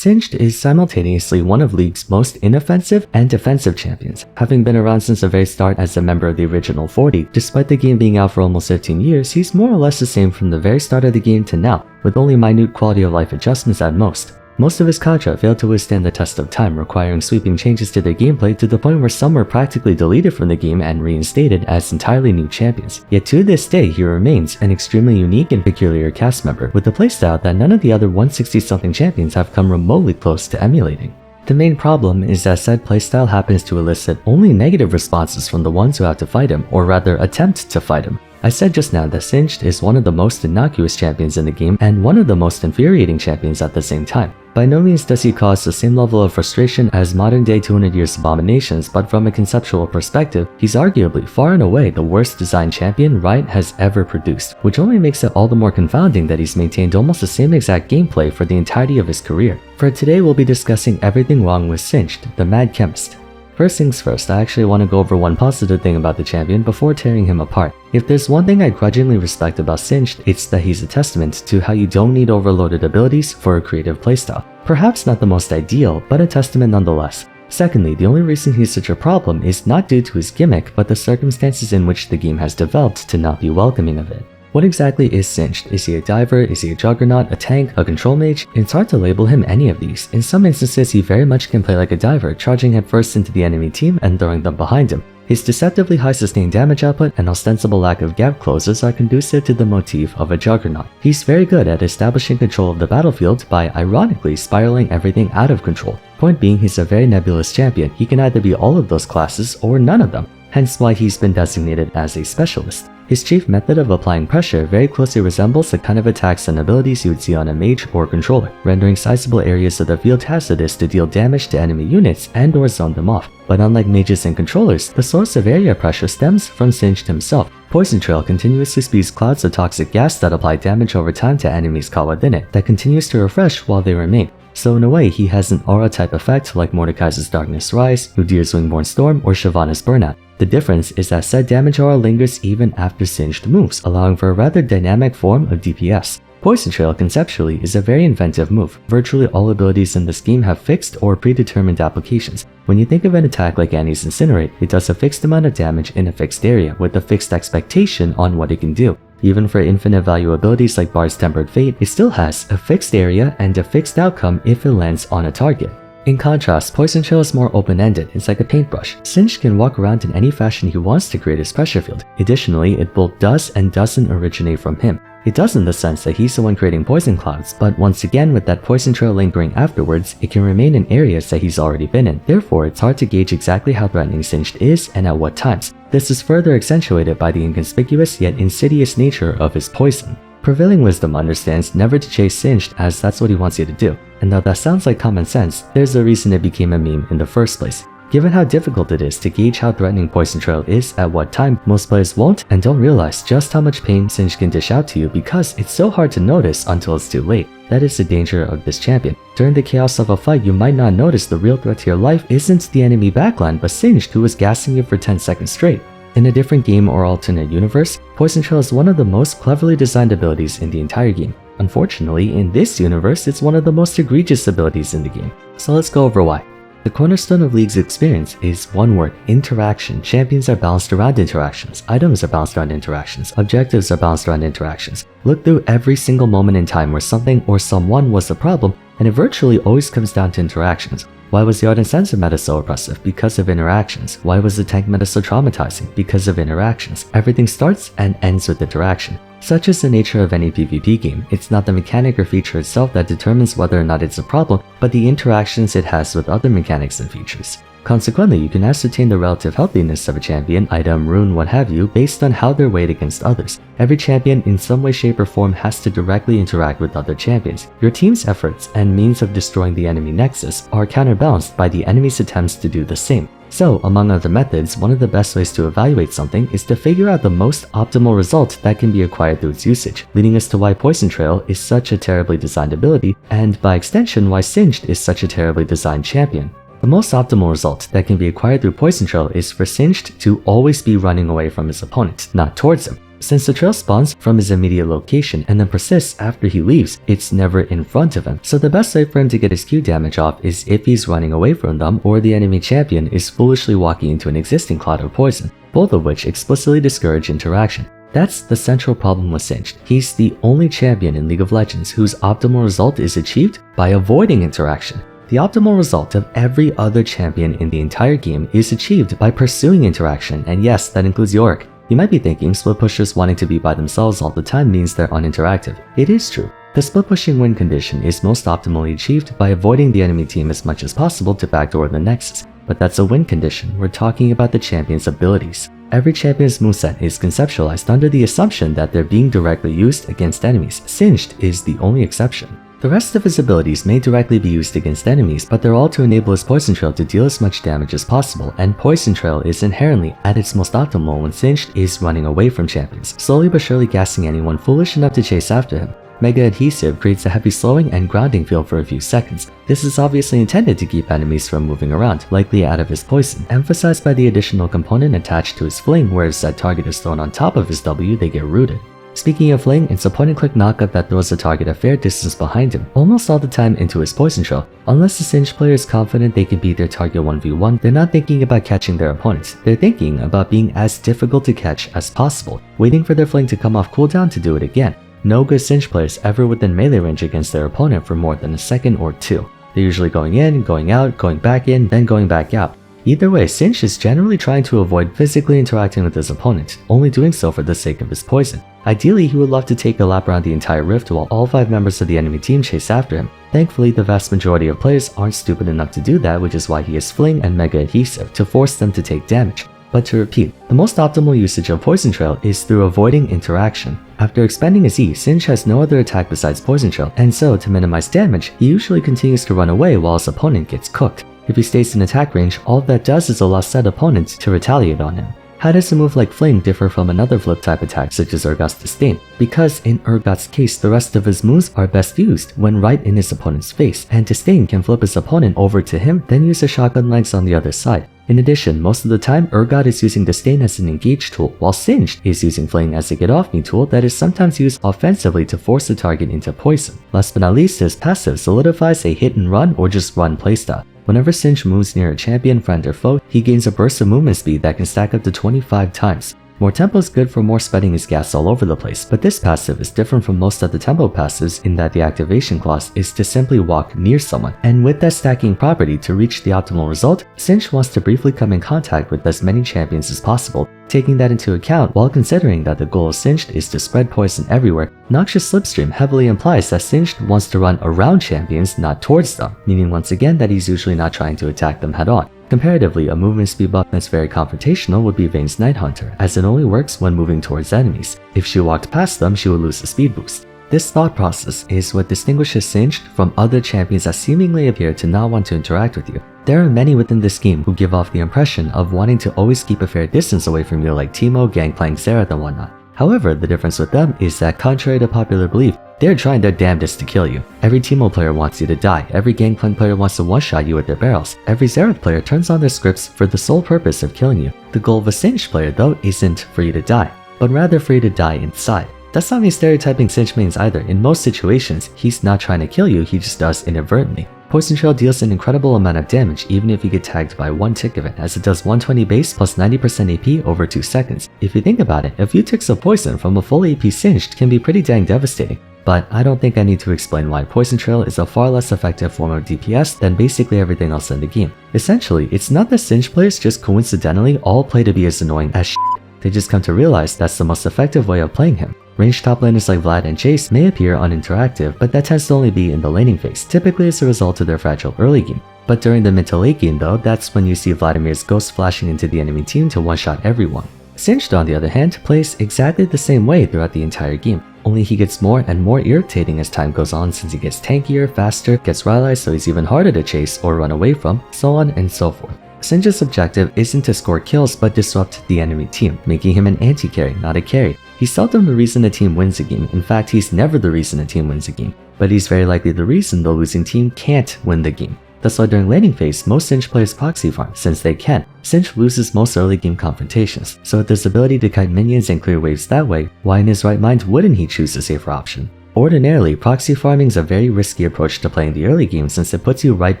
Singed is simultaneously one of League's most inoffensive and defensive champions, having been around since the very start as a member of the original 40. Despite the game being out for almost 15 years, he's more or less the same from the very start of the game to now, with only minute quality of life adjustments at most. Most of his contra failed to withstand the test of time, requiring sweeping changes to their gameplay to the point where some were practically deleted from the game and reinstated as entirely new champions. Yet to this day, he remains an extremely unique and peculiar cast member, with a playstyle that none of the other 160-something champions have come remotely close to emulating. The main problem is that said playstyle happens to elicit only negative responses from the ones who have to fight him, or rather attempt to fight him. I said just now that Singed is one of the most innocuous champions in the game and one of the most infuriating champions at the same time. By no means does he cause the same level of frustration as modern-day 200 years abominations, but from a conceptual perspective, he's arguably far and away the worst designed champion Riot has ever produced, which only makes it all the more confounding that he's maintained almost the same exact gameplay for the entirety of his career. For today, we'll be discussing everything wrong with Singed, the Mad Chemist. First things first, I actually want to go over one positive thing about the champion before tearing him apart. If there's one thing I grudgingly respect about Singed, it's that he's a testament to how you don't need overloaded abilities for a creative playstyle. Perhaps not the most ideal, but a testament nonetheless. Secondly, the only reason he's such a problem is not due to his gimmick, but the circumstances in which the game has developed to not be welcoming of it. What exactly is Singed? Is he a diver? Is he a juggernaut? A tank? A control mage? It's hard to label him any of these. In some instances, he very much can play like a diver, charging headfirst into the enemy team and throwing them behind him. His deceptively high sustained damage output and ostensible lack of gap closes are conducive to the motif of a juggernaut. He's very good at establishing control of the battlefield by ironically spiraling everything out of control. Point being, he's a very nebulous champion. He can either be all of those classes or none of them, hence why he's been designated as a specialist. His chief method of applying pressure very closely resembles the kind of attacks and abilities you would see on a mage or controller, rendering sizable areas of the field hazardous to deal damage to enemy units and or zone them off. But unlike mages and controllers, the source of area pressure stems from Singed himself. Poison Trail continuously spews clouds of toxic gas that apply damage over time to enemies caught within it, that continues to refresh while they remain. So in a way, he has an aura-type effect like Mordekaiser's Darkness Rise, Udyr's Wingborn Storm, or Shyvana's Burnout. The difference is that said damage aura lingers even after Singed moves, allowing for a rather dynamic form of DPS. Poison Trail conceptually is a very inventive move. Virtually all abilities in this game have fixed or predetermined applications. When you think of an attack like Annie's Incinerate, it does a fixed amount of damage in a fixed area with a fixed expectation on what it can do. Even for infinite value abilities like Vars' Tempered Fate, it still has a fixed area and a fixed outcome if it lands on a target. In contrast, Poison Trail is more open-ended. It's like a paintbrush. Singed can walk around in any fashion he wants to create his pressure field. Additionally, it both does and doesn't originate from him. It does in the sense that he's the one creating poison clouds, but once again with that Poison Trail lingering afterwards, it can remain in areas that he's already been in. Therefore, it's hard to gauge exactly how threatening Singed is and at what times. This is further accentuated by the inconspicuous yet insidious nature of his poison. Prevailing wisdom understands never to chase Singed as that's what he wants you to do. And though that sounds like common sense, there's a reason it became a meme in the first place. Given how difficult it is to gauge how threatening Poison Trail is at what time, most players won't and don't realize just how much pain Singed can dish out to you because it's so hard to notice until it's too late. That is the danger of this champion. During the chaos of a fight, you might not notice the real threat to your life isn't the enemy backline but Singed, who was gassing you for 10 seconds straight. In a different game or alternate universe, Poison Trail is one of the most cleverly designed abilities in the entire game. Unfortunately, in this universe, it's one of the most egregious abilities in the game. So let's go over why. The cornerstone of League's experience is one word: interaction. Champions are balanced around interactions. Items are balanced around interactions. Objectives are balanced around interactions. Look through every single moment in time where something or someone was the problem, and it virtually always comes down to interactions. Why was the Ardent Sensor meta so oppressive? Because of interactions. Why was the tank meta so traumatizing? Because of interactions. Everything starts and ends with interaction. Such is the nature of any PvP game. It's not the mechanic or feature itself that determines whether or not it's a problem, but the interactions it has with other mechanics and features. Consequently, you can ascertain the relative healthiness of a champion, item, rune, what have you, based on how they're weighed against others. Every champion in some way, shape, or form has to directly interact with other champions. Your team's efforts and means of destroying the enemy nexus are counterbalanced by the enemy's attempts to do the same. So, among other methods, one of the best ways to evaluate something is to figure out the most optimal result that can be acquired through its usage, leading us to why Poison Trail is such a terribly designed ability, and by extension why Singed is such a terribly designed champion. The most optimal result that can be acquired through Poison Trail is for Singed to always be running away from his opponent, not towards him. Since the trail spawns from his immediate location and then persists after he leaves, it's never in front of him. So the best way for him to get his Q damage off is if he's running away from them or the enemy champion is foolishly walking into an existing cloud of poison, both of which explicitly discourage interaction. That's the central problem with Singed. He's the only champion in League of Legends whose optimal result is achieved by avoiding interaction. The optimal result of every other champion in the entire game is achieved by pursuing interaction, and yes, that includes Yorick. You might be thinking split pushers wanting to be by themselves all the time means they're uninteractive. It is true. The split pushing win condition is most optimally achieved by avoiding the enemy team as much as possible to backdoor the nexus, but that's a win condition. We're talking about the champion's abilities. Every champion's moveset is conceptualized under the assumption that they're being directly used against enemies. Singed is the only exception. The rest of his abilities may directly be used against enemies, but they're all to enable his Poison Trail to deal as much damage as possible, and Poison Trail is inherently at its most optimal when Singed is running away from champions, slowly but surely gassing anyone foolish enough to chase after him. Mega Adhesive creates a heavy slowing and grounding field for a few seconds. This is obviously intended to keep enemies from moving around, likely out of his poison, emphasized by the additional component attached to his fling, where if said target is thrown on top of his W, they get rooted. Speaking of fling, it's a point-and-click knockup that throws the target a fair distance behind him, almost all the time into his Poison Trail. Unless the Singed player is confident they can beat their target 1v1, they're not thinking about catching their opponents. They're thinking about being as difficult to catch as possible, waiting for their fling to come off cooldown to do it again. No good Singed players ever within melee range against their opponent for more than a second or two. They're usually going in, going out, going back in, then going back out. Either way, Singed is generally trying to avoid physically interacting with his opponent, only doing so for the sake of his poison. Ideally, he would love to take a lap around the entire rift while all 5 members of the enemy team chase after him. Thankfully, the vast majority of players aren't stupid enough to do that, which is why he has Fling and Mega Adhesive to force them to take damage. But to repeat, the most optimal usage of Poison Trail is through avoiding interaction. After expending his E, Singed has no other attack besides Poison Trail, and so to minimize damage, he usually continues to run away while his opponent gets cooked. If he stays in attack range, all that does is allow said opponent to retaliate on him. How does a move like Fling differ from another flip type attack such as Urgot's Disdain? Because in Urgot's case, the rest of his moves are best used when right in his opponent's face, and Disdain can flip his opponent over to him, then use his shotgun legs on the other side. In addition, most of the time, Urgot is using Disdain as an engage tool, while Singed is using Fling as a get-off-me tool that is sometimes used offensively to force the target into poison. Last but not least, his passive solidifies a hit-and-run or just run playstyle. Whenever Singed moves near a champion, friend, or foe, he gains a burst of movement speed that can stack up to 25 times. More tempo is good for more spreading his gas all over the place, but this passive is different from most of the tempo passives in that the activation clause is to simply walk near someone, and with that stacking property to reach the optimal result, Singed wants to briefly come in contact with as many champions as possible. Taking that into account while considering that the goal of Singed is to spread poison everywhere, Noxious Slipstream heavily implies that Singed wants to run around champions, not towards them, meaning once again that he's usually not trying to attack them head on. Comparatively, a movement speed buff that's very confrontational would be Vayne's Night Hunter, as it only works when moving towards enemies. If she walked past them, she would lose the speed boost. This thought process is what distinguishes Singed from other champions that seemingly appear to not want to interact with you. There are many within this game who give off the impression of wanting to always keep a fair distance away from you, like Teemo, Gangplank, Xerath, and whatnot. However, the difference with them is that contrary to popular belief, they're trying their damnedest to kill you. Every Teemo player wants you to die, every Gangplank player wants to one-shot you with their barrels, every Xerath player turns on their scripts for the sole purpose of killing you. The goal of a Singed player, though, isn't for you to die, but rather for you to die inside. That's not me stereotyping Singed mains either. In most situations, he's not trying to kill you, he just does inadvertently. Poison Trail deals an incredible amount of damage even if you get tagged by one tick of it, as it does 120 base plus 90% AP over 2 seconds. If you think about it, a few ticks of poison from a full AP Singed can be pretty dang devastating. But I don't think I need to explain why Poison Trail is a far less effective form of DPS than basically everything else in the game. Essentially, it's not that Singed players just coincidentally all play to be as annoying as shit. They just come to realize that's the most effective way of playing him. Ranged top laners like Vlad and Chase may appear uninteractive, but that tends to only be in the laning phase, typically as a result of their fragile early game. But during the mid to late game though, that's when you see Vladimir's ghost flashing into the enemy team to one-shot everyone. Singed, on the other hand, plays exactly the same way throughout the entire game, only he gets more and more irritating as time goes on since he gets tankier, faster, gets rallied so he's even harder to chase or run away from, so on and so forth. Singed's objective isn't to score kills but disrupt the enemy team, making him an anti-carry, not a carry. He's seldom the reason a team wins a game, in fact he's never the reason a team wins a game, but he's very likely the reason the losing team can't win the game. That's why during laning phase, most Singed players proxy farm since they can. Singed loses most early game confrontations, so with his ability to kite minions and clear waves that way, why in his right mind wouldn't he choose the safer option? Ordinarily, proxy farming is a very risky approach to playing the early game since it puts you right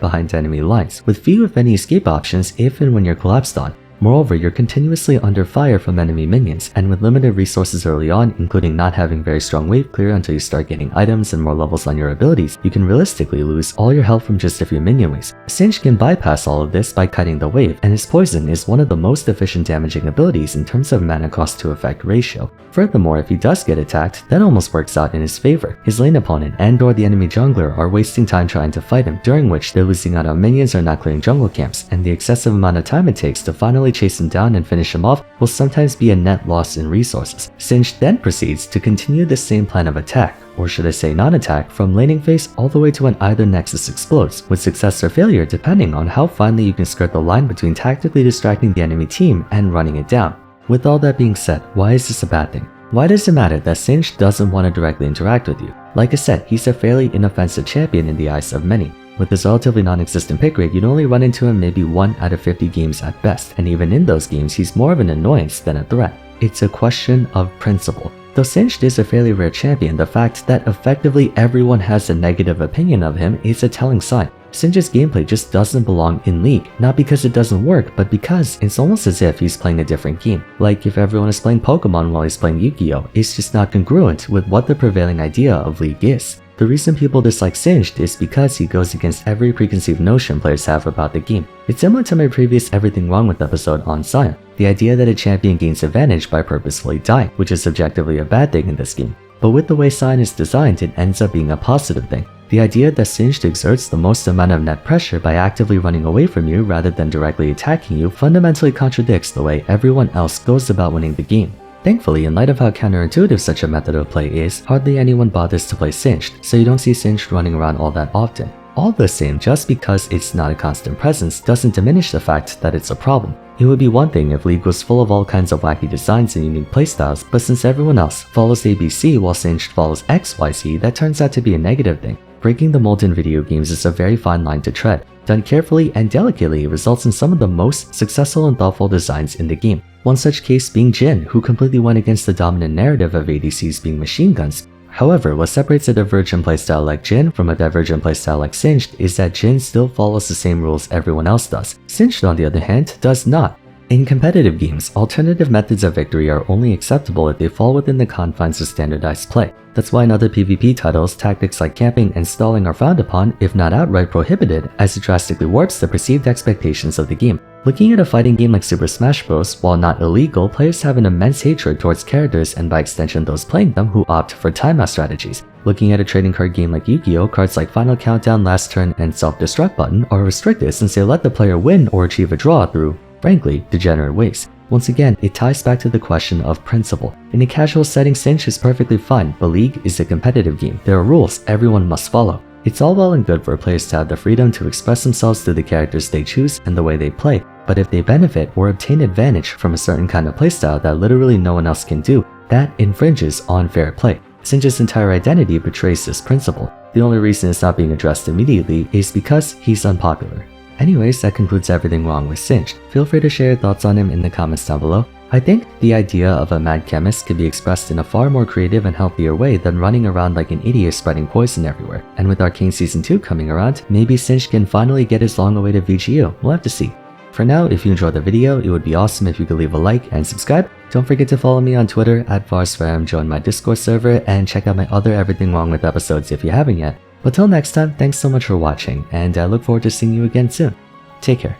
behind enemy lines, with few if any escape options if and when you're collapsed on. Moreover, you're continuously under fire from enemy minions, and with limited resources early on, including not having very strong wave clear until you start getting items and more levels on your abilities, you can realistically lose all your health from just a few minion waves. Singed can bypass all of this by cutting the wave, and his poison is one of the most efficient damaging abilities in terms of mana cost to effect ratio. Furthermore, if he does get attacked, that almost works out in his favor. His lane opponent and or the enemy jungler are wasting time trying to fight him, during which they're losing out on minions or not clearing jungle camps, and the excessive amount of time it takes to finally chase him down and finish him off will sometimes be a net loss in resources. Singed then proceeds to continue the same plan of attack, or should I say non-attack, from laning phase all the way to when either nexus explodes, with success or failure depending on how finely you can skirt the line between tactically distracting the enemy team and running it down. With all that being said, why is this a bad thing? Why does it matter that Singed doesn't want to directly interact with you? Like I said, he's a fairly inoffensive champion in the eyes of many. With his relatively non-existent pick rate, you'd only run into him maybe 1 out of 50 games at best, and even in those games, he's more of an annoyance than a threat. It's a question of principle. Though Singed is a fairly rare champion, the fact that effectively everyone has a negative opinion of him is a telling sign. Singed's gameplay just doesn't belong in League, not because it doesn't work, but because it's almost as if he's playing a different game. Like if everyone is playing Pokemon while he's playing Yu-Gi-Oh! It's just not congruent with what the prevailing idea of League is. The reason people dislike Singed is because he goes against every preconceived notion players have about the game. It's similar to my previous Everything Wrong With episode on Sion, the idea that a champion gains advantage by purposefully dying, which is subjectively a bad thing in this game. But with the way Sion is designed, it ends up being a positive thing. The idea that Singed exerts the most amount of net pressure by actively running away from you rather than directly attacking you fundamentally contradicts the way everyone else goes about winning the game. Thankfully, in light of how counterintuitive such a method of play is, hardly anyone bothers to play Singed, so you don't see Singed running around all that often. All the same, just because it's not a constant presence doesn't diminish the fact that it's a problem. It would be one thing if League was full of all kinds of wacky designs and unique playstyles, but since everyone else follows ABC while Singed follows XYZ, that turns out to be a negative thing. Breaking the mold in video games is a very fine line to tread. Done carefully and delicately, it results in some of the most successful and thoughtful designs in the game. One such case being Jhin, who completely went against the dominant narrative of ADCs being machine guns. However, what separates a divergent playstyle like Jhin from a divergent playstyle like Singed is that Jhin still follows the same rules everyone else does. Singed, on the other hand, does not. In competitive games, alternative methods of victory are only acceptable if they fall within the confines of standardized play. That's why in other PvP titles, tactics like camping and stalling are frowned upon, if not outright prohibited, as it drastically warps the perceived expectations of the game. Looking at a fighting game like Super Smash Bros., while not illegal, players have an immense hatred towards characters and by extension those playing them who opt for timeout strategies. Looking at a trading card game like Yu-Gi-Oh!, cards like Final Countdown, Last Turn, and Self-Destruct button are restricted since they let the player win or achieve a draw through, frankly, degenerate ways. Once again, it ties back to the question of principle. In a casual setting, Singed is perfectly fine, but League is a competitive game. There are rules everyone must follow. It's all well and good for players to have the freedom to express themselves through the characters they choose and the way they play, but if they benefit or obtain advantage from a certain kind of playstyle that literally no one else can do, that infringes on fair play. Singed's entire identity betrays this principle. The only reason it's not being addressed immediately is because he's unpopular. Anyways, that concludes Everything Wrong With Singed. Feel free to share your thoughts on him in the comments down below. I think the idea of a mad chemist could be expressed in a far more creative and healthier way than running around like an idiot spreading poison everywhere. And with Arcane Season 2 coming around, maybe Singed can finally get his long-awaited VGU. We'll have to see. For now, if you enjoyed the video, it would be awesome if you could leave a like and subscribe. Don't forget to follow me on Twitter @Vars, join my Discord server, and check out my other Everything Wrong With episodes if you haven't yet. But till next time, thanks so much for watching, and I look forward to seeing you again soon. Take care.